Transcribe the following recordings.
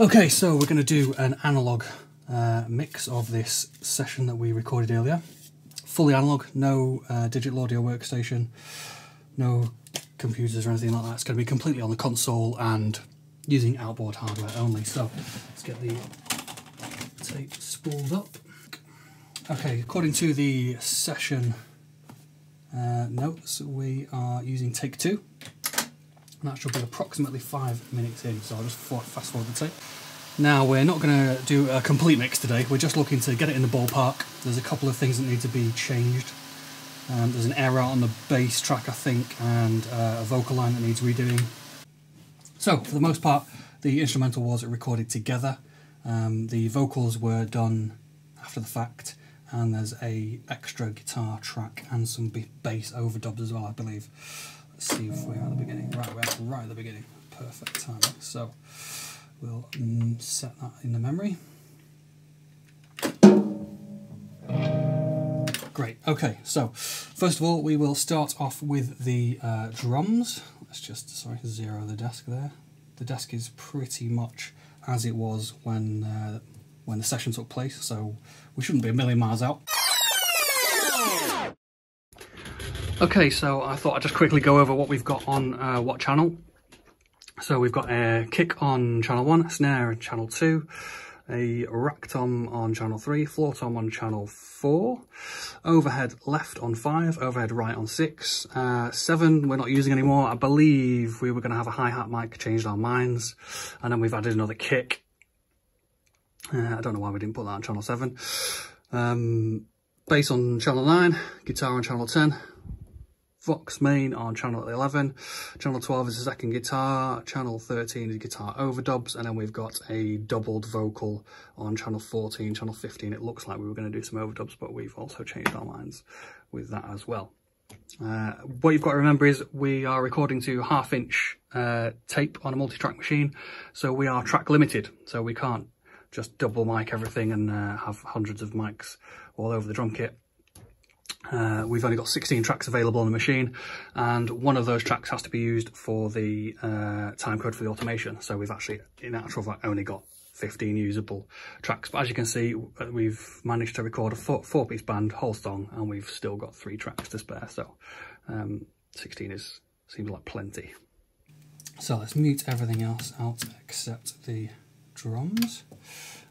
Okay, so we're going to do an analog mix of this session that we recorded earlier. Fully analog, no digital audio workstation, no computers or anything like that. It's going to be completely on the console and using outboard hardware only. So let's get the tape spooled up. Okay, according to the session notes, we are using take 2. And that should be approximately 5 minutes in, so I'll just fast forward the tape. Now, we're not going to do a complete mix today, we're just looking to get it in the ballpark. There's a couple of things that need to be changed. There's an error on the bass track, I think, and a vocal line that needs redoing. So, for the most part, the instrumental was recorded together. The vocals were done after the fact, and there's a extra guitar track and some bass overdubs as well, I believe. Let's see if we're at the beginning. Right, we're right at the beginning. Perfect timing. So we'll set that in the memory. Great. Okay, so first of all, we will start off with the drums. Let's just, zero the desk there. The desk is pretty much as it was when the session took place, so we shouldn't be a million miles out. Okay, so I thought I'd just quickly go over what we've got on what channel. So we've got a kick on channel 1, a snare on channel 2, a rack tom on channel 3, floor tom on channel 4, overhead left on 5, overhead right on 6, 7 we're not using anymore. I believe we were going to have a hi-hat mic, changed our minds, and then we've added another kick. I don't know why we didn't put that on channel 7. Bass on channel 9, guitar on channel 10, Vox main on channel 11, channel 12 is the second guitar, channel 13 is guitar overdubs, and then we've got a doubled vocal on channel 14, channel 15. It looks like we were going to do some overdubs, but we've also changed our minds with that as well. What you've got to remember is we are recording to 1/2" tape on a multi-track machine, so we are track limited, so we can't just double mic everything and have hundreds of mics all over the drum kit. We've only got 16 tracks available on the machine, and one of those tracks has to be used for the time code for the automation. So we've actually, in actual fact, only got 15 usable tracks. But as you can see, we've managed to record a four-piece band, whole song, and we've still got 3 tracks to spare. So 16 seems like plenty. So let's mute everything else out except the drums.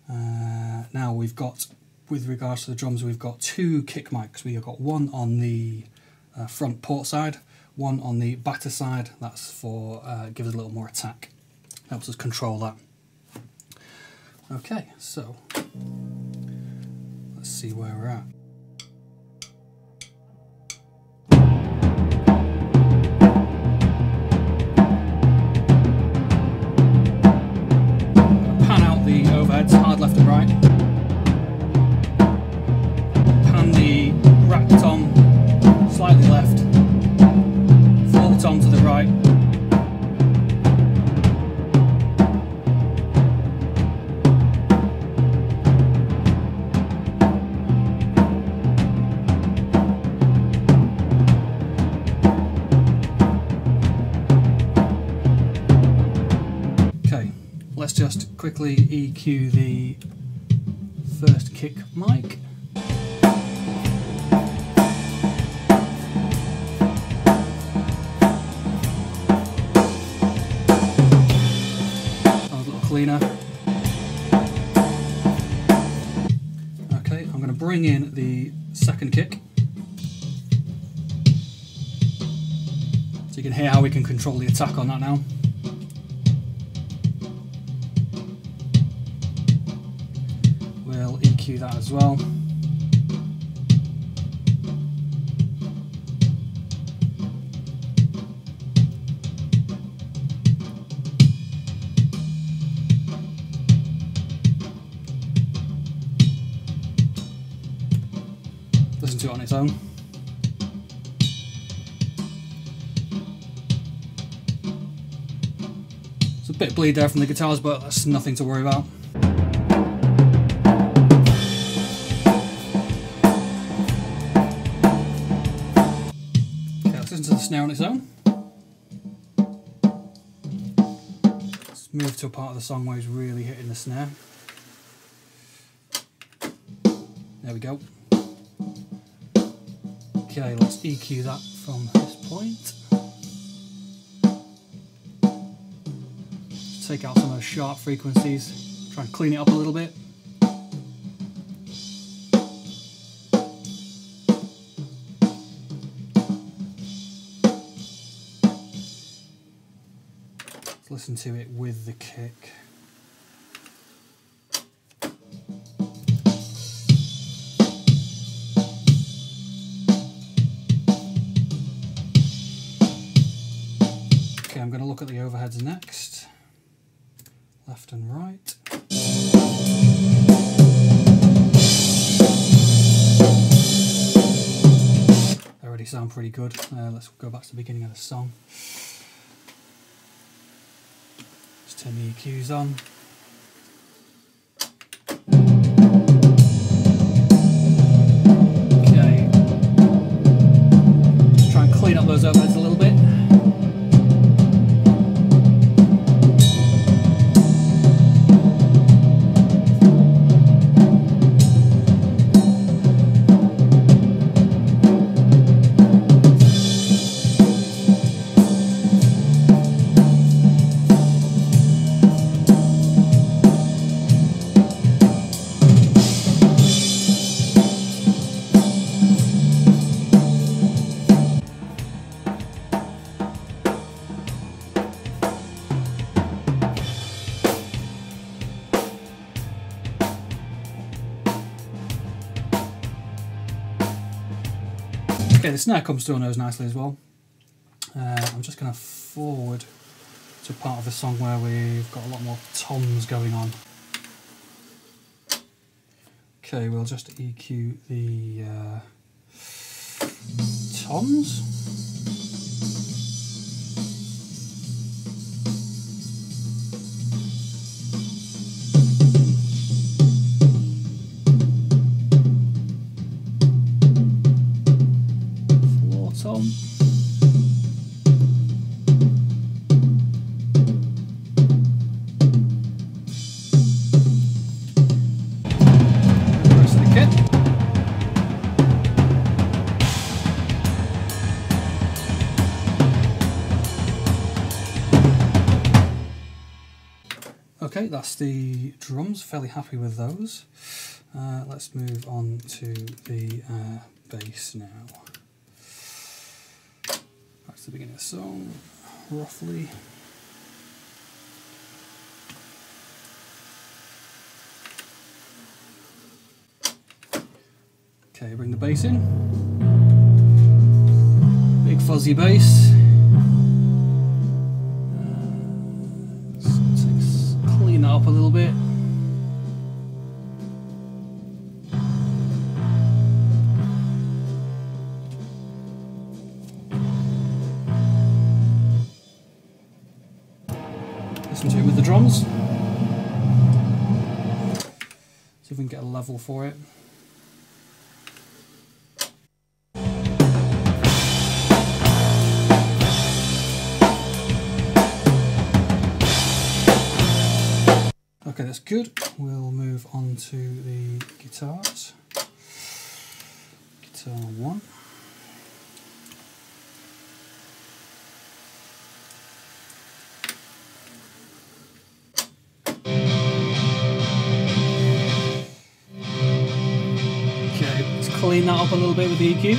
Now we've got, with regards to the drums, we've got 2 kick mics. We've got one on the front port side, one on the batter side. That's for, gives us a little more attack. Helps us control that. Okay, so let's see where we're at. Pan out the overheads, hard left and right. The rack tom slightly left, floor tom to the right, okay, let's just quickly EQ the first kick mic. Cleaner. Okay, I'm going to bring in the second kick so you can hear how we can control the attack on that now. We'll EQ that as well. Listen to it on its own. It's a bit of bleed there from the guitars, but that's nothing to worry about. Okay, let's listen to the snare on its own. Let's move to a part of the song where he's really hitting the snare. There we go. Okay, let's EQ that from this point. Just take out some of those sharp frequencies, try and clean it up a little bit. Let's listen to it with the kick. Okay, I'm going to look at the overheads next, left and right. They already sound pretty good. Let's go back to the beginning of the song. Let's turn the EQs on. Okay, just try and clean up those overheads a little bit. Okay, the snare comes through on those nicely as well. I'm just going to forward to part of the song where we've got a lot more toms going on. Okay, we'll just EQ the toms. Tom. The rest of the kit. Okay, that's the drums, fairly happy with those. Let's move on to the bass now. Back to the beginning of the song, roughly. Okay, bring the bass in. Big fuzzy bass. Let's clean that up a little bit. Listen to it with the drums. See if we can get a level for it. Okay, that's good. We'll move on to the guitars. Guitar 1. Okay, let's clean that up a little bit with the EQ.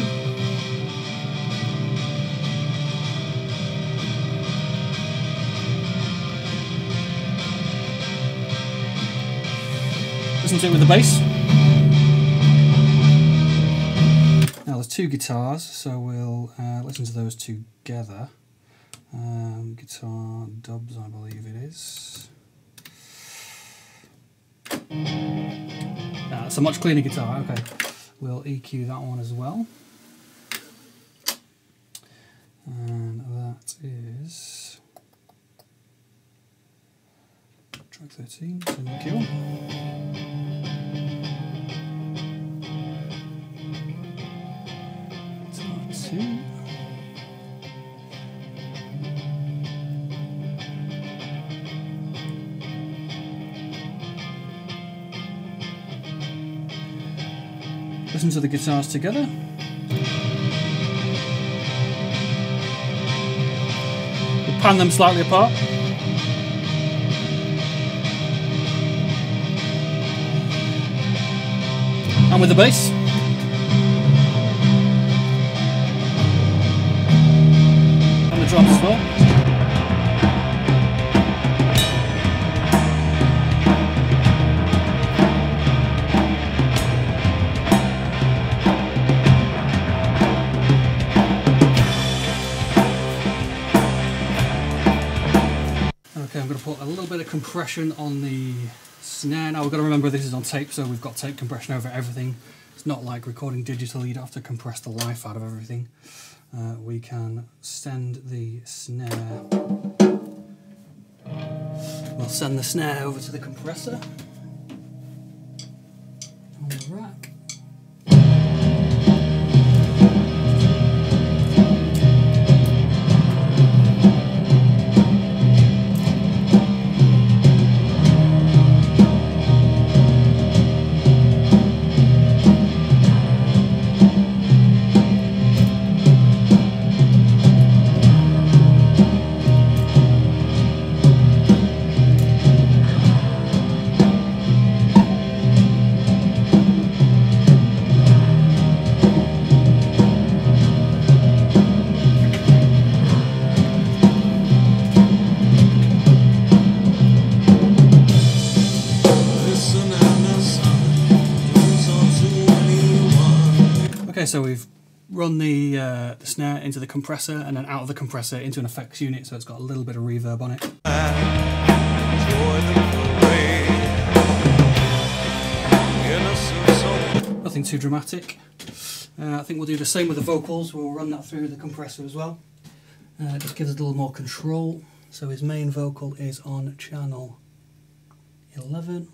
Listen to it with the bass. Now there's two guitars, so we'll listen to those together. Guitar dubs, I believe it is. That's a much cleaner guitar, okay. We'll EQ that one as well. And that is track 13, turn the EQ on. listen to the guitars together. We'll pan them slightly apart. And with the bass. And the drums as well. Okay, I'm going to put a little bit of compression on the snare. Now we've got to remember this is on tape, so we've got tape compression over everything. It's not like recording digital, you'd have to compress the life out of everything. We can send the snare. We'll send the snare over to the compressor on the rack. Okay, so we've run the snare into the compressor and then out of the compressor into an effects unit, so it's got a little bit of reverb on it. Nothing too dramatic. I think we'll do the same with the vocals. We'll run that through the compressor as well. It just gives us a little more control. So his main vocal is on channel 11.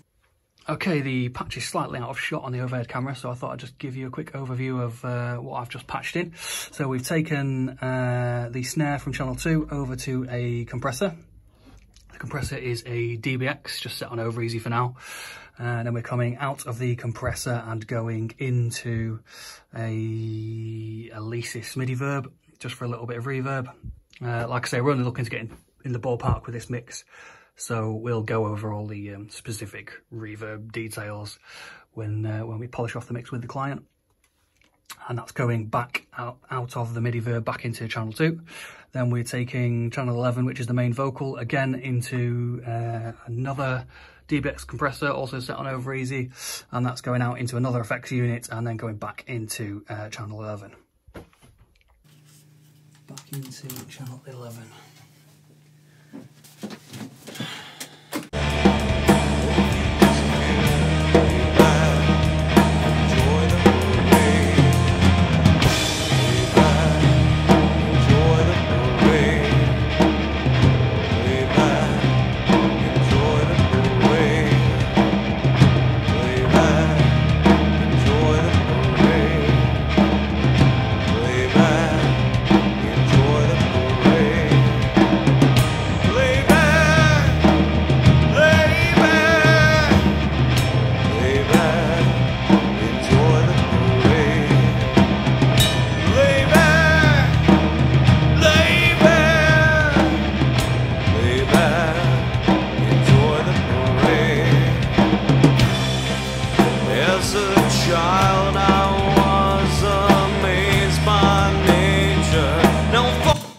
Okay, the patch is slightly out of shot on the overhead camera, so I thought I'd just give you a quick overview of what I've just patched in. So we've taken the snare from channel 2 over to a compressor. The compressor is a DBX, just set on over easy for now. And then we're coming out of the compressor and going into a Alesis MIDI verb, just for a little bit of reverb. Like I say, we're only looking to get in the ballpark with this mix. So we'll go over all the specific reverb details when we polish off the mix with the client. And that's going back out of the MIDI verb back into channel 2. Then we're taking channel 11, which is the main vocal, again into another DBX compressor, also set on over easy. And that's going out into another effects unit and then going back into channel 11. Back into channel 11.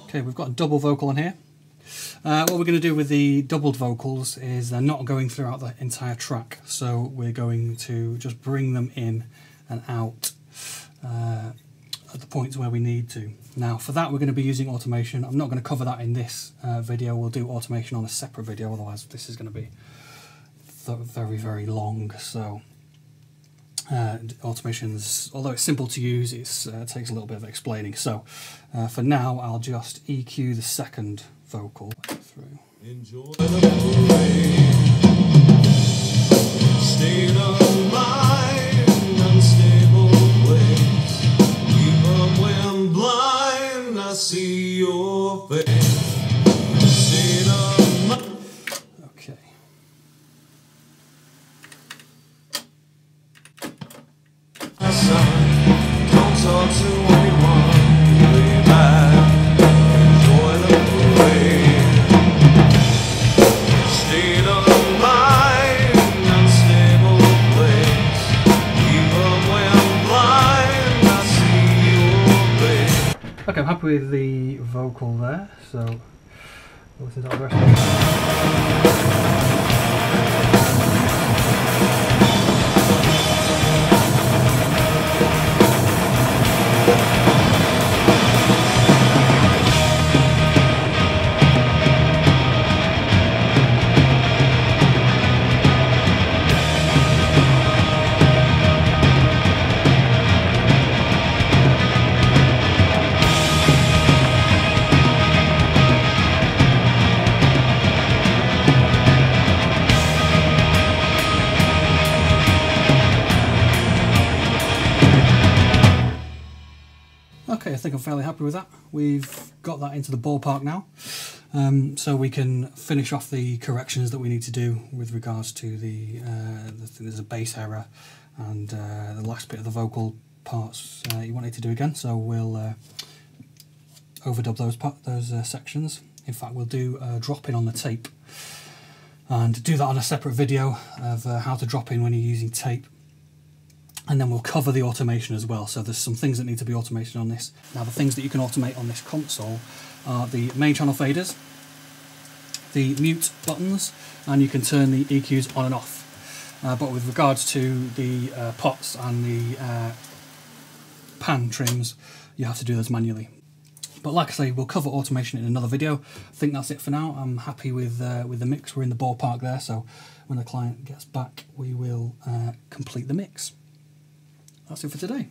Okay, we've got a double vocal on here. What we're going to do with the doubled vocals is they're not going throughout the entire track, so we're going to just bring them in and out at the points where we need to. Now for that we're going to be using automation. I'm not going to cover that in this video. We'll do automation on a separate video, otherwise this is going to be very, very long. So automations, although it's simple to use, it takes a little bit of explaining. So for now I'll just EQ the second vocal through. Enjoy the parade. State of mind, unstable place. Even when blind, I see your face. State of mind. Okay. Sun. with the vocal there, so we'll listen to the rest of it. Okay, I think I'm fairly happy with that. We've got that into the ballpark now, so we can finish off the corrections that we need to do with regards to there's a bass error and the last bit of the vocal parts you wanted to do again. So we'll overdub those sections. In fact, we'll do a drop in on the tape and do that on a separate video of how to drop in when you're using tape. And then we'll cover the automation as well. So there's some things that need to be automated on this. Now the things that you can automate on this console are the main channel faders, the mute buttons, and you can turn the EQs on and off. But with regards to the pots and the pan trims, you have to do those manually. But like I say, we'll cover automation in another video. I think that's it for now. I'm happy with the mix. We're in the ballpark there, so when the client gets back, we will complete the mix. That's it for today.